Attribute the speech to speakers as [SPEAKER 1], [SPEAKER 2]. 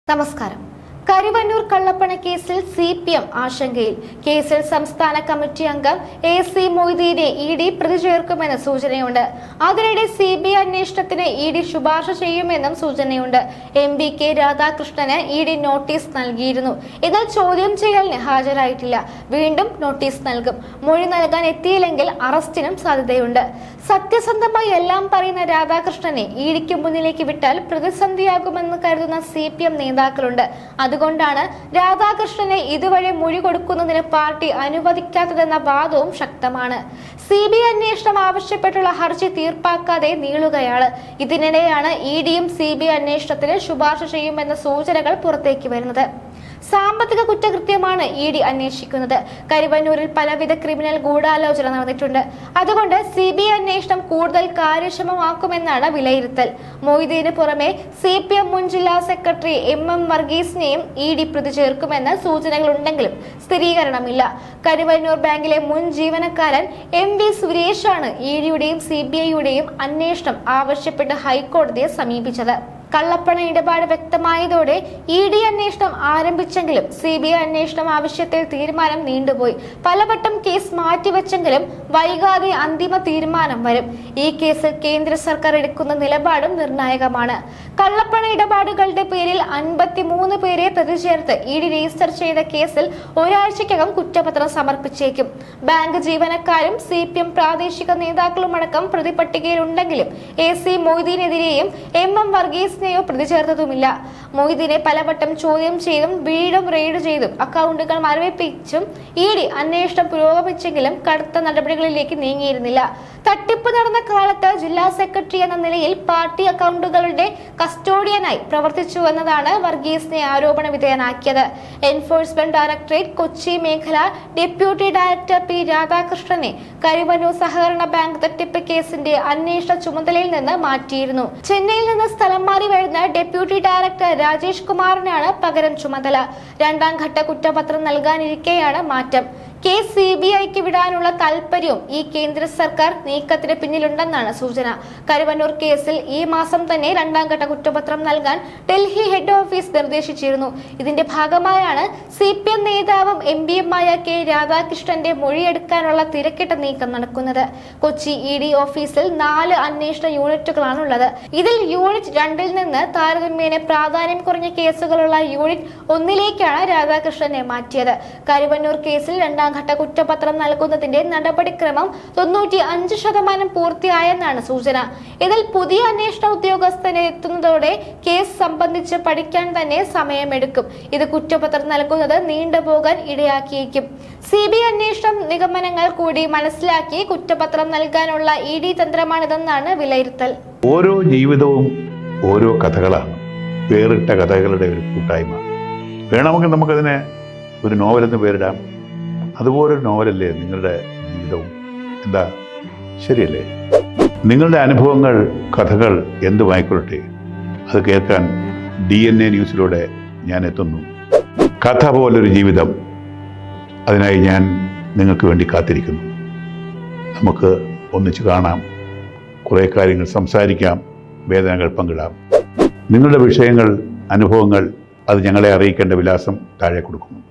[SPEAKER 1] നമസ്കാരം. കരുവന്നൂർ കള്ളപ്പണ കേസിൽ CPM ആശങ്കയിൽ. കേസിൽ സംസ്ഥാന കമ്മിറ്റി അംഗം AC മൊയ്തീനെ ED പ്രതി ചേർക്കുമെന്ന് സൂചനയുണ്ട്. അതിനിടെ CBI അന്വേഷണത്തിന് ED ശുപാർശ ചെയ്യുമെന്നും സൂചനയുണ്ട്. MB K രാധാകൃഷ്ണന് ED നോട്ടീസ് നൽകിയിരുന്നു. എന്നാൽ ചോദ്യം ചെയ്യലിന് ഹാജരായിട്ടില്ല. വീണ്ടും നോട്ടീസ് നൽകും. മൊഴി നൽകാൻ എത്തിയില്ലെങ്കിൽ അറസ്റ്റിനും സാധ്യതയുണ്ട്. സത്യസന്ധമായി എല്ലാം പറയുന്ന രാധാകൃഷ്ണനെ EDക്ക് മുന്നിലേക്ക് വിട്ടാൽ പ്രതിസന്ധിയാകുമെന്ന് കരുതുന്ന CPM നേതാക്കളുണ്ട്. അതുകൊണ്ടാണ് രാധാകൃഷ്ണനെ ഇതുവഴി മൊഴി കൊടുക്കുന്നതിന് പാർട്ടി അനുവദിക്കാത്തതെന്ന വാദവും ശക്തമാണ്. CBI അന്വേഷണം ആവശ്യപ്പെട്ടുള്ള ഹർജി തീർപ്പാക്കാതെ നീളുകയാണ്. ഇതിനിടെയാണ് EDയും CBI അന്വേഷണത്തിന് ശുപാർശ ചെയ്യുമെന്ന സൂചനകൾ പുറത്തേക്ക് വരുന്നത്. സാമ്പത്തിക കുറ്റകൃത്യമാണ് ED അന്വേഷിക്കുന്നത്. കരുവന്നൂരിൽ പലവിധ ക്രിമിനൽ ഗൂഢാലോചന നടന്നിട്ടുണ്ട്. അതുകൊണ്ട് CBI അന്വേഷണം കൂടുതൽ കാര്യക്ഷമമാക്കുമെന്നാണ് വിലയിരുത്തൽ. മൊയ്തീന് പുറമെ CPM മുൻ ജില്ലാ സെക്രട്ടറി MM വർഗീസിനെയും ED പ്രതി ചേർക്കുമെന്ന് സൂചനകളുണ്ടെങ്കിലും സ്ഥിരീകരണമില്ല. കരുവന്നൂർ ബാങ്കിലെ മുൻ ജീവനക്കാരൻ MV സുരേഷാണ് EDയുടെയും CBIയുടെയും അന്വേഷണം ആവശ്യപ്പെട്ട് ഹൈക്കോടതിയെ സമീപിച്ചത്. കള്ളപ്പണ ഇടപാട് വ്യക്തമായതോടെ ED അന്വേഷണം ആരംഭിച്ചെങ്കിലും CBI അന്വേഷണം ആവശ്യത്തിൽ തീരുമാനം നീണ്ടുപോയി. പലവട്ടം കേസ് മാറ്റിവെച്ചെങ്കിലും വൈകാതെ അന്തിമ തീരുമാനം വരും. ഈ കേസിൽ കേന്ദ്ര സർക്കാർ എടുക്കുന്ന നിലപാടും നിർണായകമാണ്. കള്ളപ്പണ ഇടപാടുകളുടെ പേരിൽ 53 പേരെ പ്രതി ചേർത്ത് ED രജിസ്റ്റർ ചെയ്ത കേസിൽ ഒരാഴ്ചയ്ക്കകം കുറ്റപത്രം സമർപ്പിച്ചേക്കും. ബാങ്ക് ജീവനക്കാരും CPM പ്രാദേശിക നേതാക്കളുമടക്കം പ്രതിപട്ടികയിലുണ്ടെങ്കിലും AC മൊയ്തീനെതിരെയും MM വർഗീസ് പ്രതി ചേർത്തതുമില്ല. മൊയ്തീനെ പലവട്ടം ചോദ്യം ചെയ്തും വീടും റെയ്ഡ് ചെയ്തും അക്കൗണ്ടുകൾ മരവിപ്പിച്ചും ED അന്വേഷണം പുരോഗമിച്ചെങ്കിലും കടുത്ത നടപടികളിലേക്ക് നീങ്ങിയിരുന്നില്ല. തട്ടിപ്പ് നടന്ന കാലത്ത് ജില്ലാ സെക്രട്ടറി എന്ന നിലയിൽ പാർട്ടി അക്കൗണ്ടുകളുടെ കസ്റ്റോഡിയനായി പ്രവർത്തിച്ചു എന്നതാണ് വർഗീസിനെ ആരോപണ വിധേയനാക്കിയത്. എൻഫോഴ്സ്മെന്റ് ഡയറക്ടറേറ്റ് കൊച്ചി മേഖല ഡെപ്യൂട്ടി ഡയറക്ടർ P രാധാകൃഷ്ണനെ കരുവന്നൂർ സഹകരണ ബാങ്ക് തട്ടിപ്പ് കേസിന്റെ അന്വേഷണ ചുമതലയിൽ നിന്ന് മാറ്റിയിരുന്നു. ചെന്നൈയിൽ നിന്ന് സ്ഥലം മാറി വരുന്ന ഡെപ്യൂട്ടി ഡയറക്ടർ രാജേഷ് കുമാറിനാണ് പകരം ചുമതല. രണ്ടാം ഘട്ട കുറ്റപത്രം നൽകാനിരിക്കെയാണ് മാറ്റം. കേസ് CBIക്ക് വിടാനുള്ള താൽപര്യവും ഈ കേന്ദ്ര സർക്കാർ നീക്കത്തിന് പിന്നിലുണ്ടെന്നാണ് സൂചന. കരുവന്നൂർ കേസിൽ ഈ മാസം തന്നെ രണ്ടാം ഘട്ട കുറ്റപത്രം നൽകാൻ ഡൽഹി ഹെഡ് ഓഫീസ് നിർദ്ദേശിച്ചിരുന്നു. ഇതിന്റെ ഭാഗമായാണ് CPM നേതാവും MBയുമായ K രാധാകൃഷ്ണന്റെ മൊഴിയെടുക്കാനുള്ള തിരക്കിട്ട നീക്കം നടക്കുന്നത്. കൊച്ചി ED ഓഫീസിൽ 4 അന്വേഷണ യൂണിറ്റുകളാണുള്ളത്. ഇതിൽ യൂണിറ്റ് 2ൽ നിന്ന് താരതമ്യേന പ്രാധാന്യം കുറഞ്ഞ കേസുകളുള്ള യൂണിറ്റ് 1ലേക്കാണ് രാധാകൃഷ്ണനെ മാറ്റിയത്. കരുവന്നൂർ കേസിൽ രണ്ടാം ഘട്ട കുറ്റപത്രം നൽകുന്നതിന്റെ നടപടിക്രമം 95% പൂർത്തിയായെന്നാണ് സൂചന. ഇതിൽ പുതിയ അന്വേഷണ ഉദ്യോഗസ്ഥനെ എത്തുന്നതോടെ കേസ് സംബന്ധിച്ച് പഠിക്കാൻ തന്നെ സമയമെടുക്കും. ഇത് കുറ്റപത്രം നൽകുന്നത് നീണ്ടുപോകാൻ ഇടയാക്കിയേക്കും. CBI അന്വേഷണം നിഗമനങ്ങൾ കൂടി മനസ്സിലാക്കി കുറ്റപത്രം നൽകാനുള്ള ED തന്ത്രമാണിതെന്നാണ് വിലയിരുത്തൽ.
[SPEAKER 2] ഓരോ ജീവിതവും ഓരോ കഥകളാണ്, വേറിട്ട കഥകളുടെ ഒരു കൂട്ടായ്മ. വേണമെങ്കിൽ നമുക്കതിനെ ഒരു നോവലെന്ന് പേരിടാം. അതുപോലൊരു നോവലല്ലേ നിങ്ങളുടെ ജീവിതവും? എന്താ, ശരിയല്ലേ? നിങ്ങളുടെ അനുഭവങ്ങൾ, കഥകൾ എന്തുമായിക്കൊള്ളട്ടെ, അത് കേൾക്കാൻ DNA ന്യൂസിലൂടെ ഞാൻ എത്തുന്നു. കഥ പോലൊരു ജീവിതം, അതിനായി ഞാൻ നിങ്ങൾക്ക് വേണ്ടി കാത്തിരിക്കുന്നു. നമുക്ക് ഒന്നിച്ച് കാണാം, കുറേ കാര്യങ്ങൾ സംസാരിക്കാം, വേദനകൾ പങ്കിടാം. നിങ്ങളുടെ വിഷയങ്ങൾ, അനുഭവങ്ങൾ അത് ഞങ്ങളെ അറിയിക്കേണ്ട വിലാസം താഴെ കൊടുക്കുന്നു.